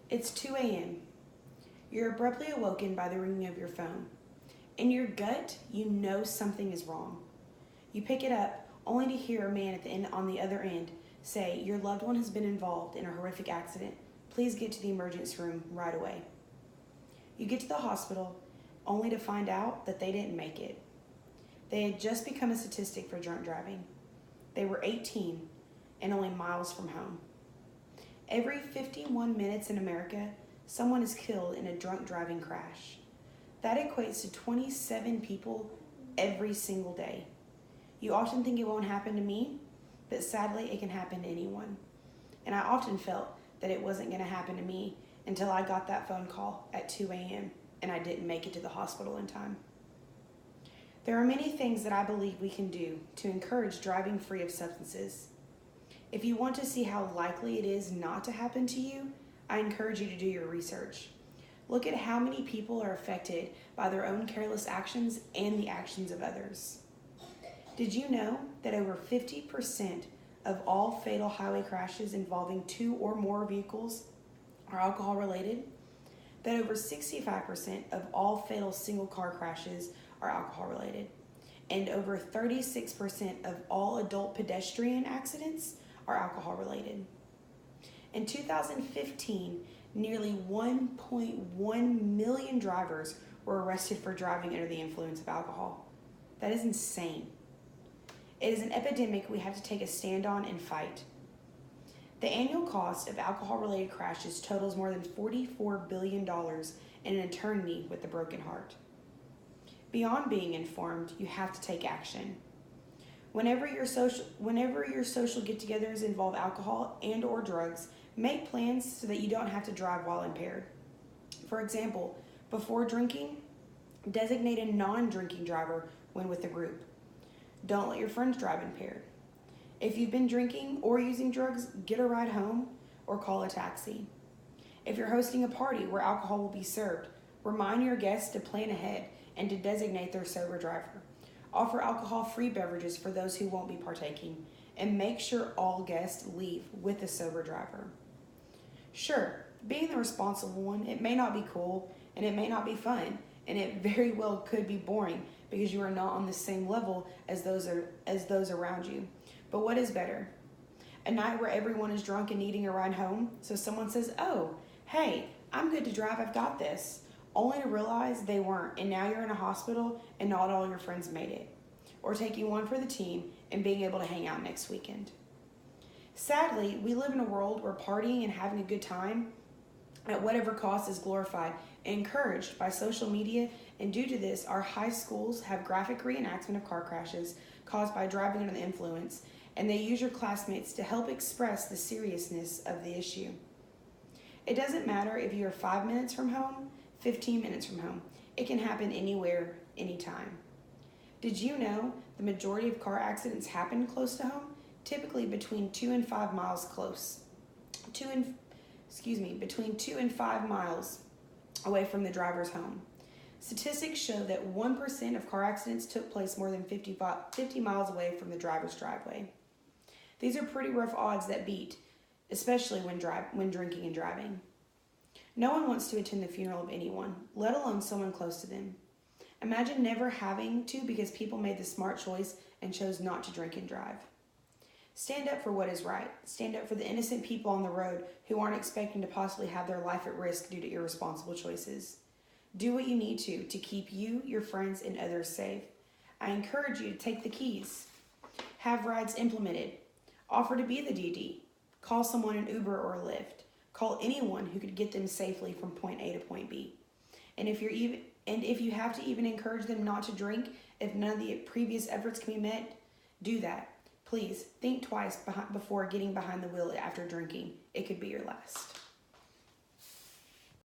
It's 2 a.m. You're abruptly awoken by the ringing of your phone. In your gut, you know something is wrong. You pick it up only to hear a man on the other end say, "Your loved one has been involved in a horrific accident. Please get to the emergency room right away." You get to the hospital only to find out that they didn't make it. They had just become a statistic for drunk driving. They were 18 and only miles from home. Every 51 minutes in America, someone is killed in a drunk driving crash. That equates to 27 people every single day. You often think it won't happen to me, but sadly it can happen to anyone. And I often felt that it wasn't going to happen to me until I got that phone call at 2 a.m. and I didn't make it to the hospital in time. There are many things that I believe we can do to encourage driving free of substances. If you want to see how likely it is not to happen to you, I encourage you to do your research. Look at how many people are affected by their own careless actions and the actions of others. Did you know that over 50% of all fatal highway crashes involving 2 or more vehicles are alcohol related? That over 65% of all fatal single car crashes are alcohol related? And over 36% of all adult pedestrian accidents are alcohol related? In 2015, nearly 1.1 million drivers were arrested for driving under the influence of alcohol. That is insane. It is an epidemic we have to take a stand on and fight. The annual cost of alcohol-related crashes totals more than $44 billion in an eternity with a broken heart. Beyond being informed, you have to take action. Whenever your social get-togethers involve alcohol and or drugs, make plans so that you don't have to drive while impaired. For example, before drinking, designate a non-drinking driver when with a group. Don't let your friends drive impaired. If you've been drinking or using drugs, get a ride home or call a taxi. If you're hosting a party where alcohol will be served, remind your guests to plan ahead and to designate their sober driver. Offer alcohol-free beverages for those who won't be partaking, and make sure all guests leave with a sober driver. Sure, being the responsible one, it may not be cool, and it may not be fun, and it very well could be boring because you are not on the same level as those around you. But what is better? A night where everyone is drunk and needing a ride home, so someone says, "Oh, hey, I'm good to drive, I've got this," only to realize they weren't, and now you're in a hospital and not all your friends made it. Or taking one for the team and being able to hang out next weekend. Sadly, we live in a world where partying and having a good time at whatever cost is glorified and encouraged by social media, and due to this, our high schools have graphic reenactment of car crashes caused by driving under the influence, and they use your classmates to help express the seriousness of the issue. It doesn't matter if you're 5 minutes from home, 15 minutes from home. It can happen anywhere, anytime. Did you know the majority of car accidents happen close to home? Typically between 2 and 5 miles between 2 and 5 miles away from the driver's home. Statistics show that 1% of car accidents took place more than 50 miles away from the driver's driveway. These are pretty rough odds that beat, especially when drinking and driving. No one wants to attend the funeral of anyone, let alone someone close to them. Imagine never having to because people made the smart choice and chose not to drink and drive. Stand up for what is right. Stand up for the innocent people on the road who aren't expecting to possibly have their life at risk due to irresponsible choices. Do what you need to keep you, your friends, and others safe. I encourage you to take the keys. Have rides implemented. Offer to be the DD. Call someone an Uber or a Lyft. Call anyone who could get them safely from point A to point B. And if you have to even encourage them not to drink, if none of the previous efforts can be met, do that. Please think twice before getting behind the wheel after drinking. It could be your last.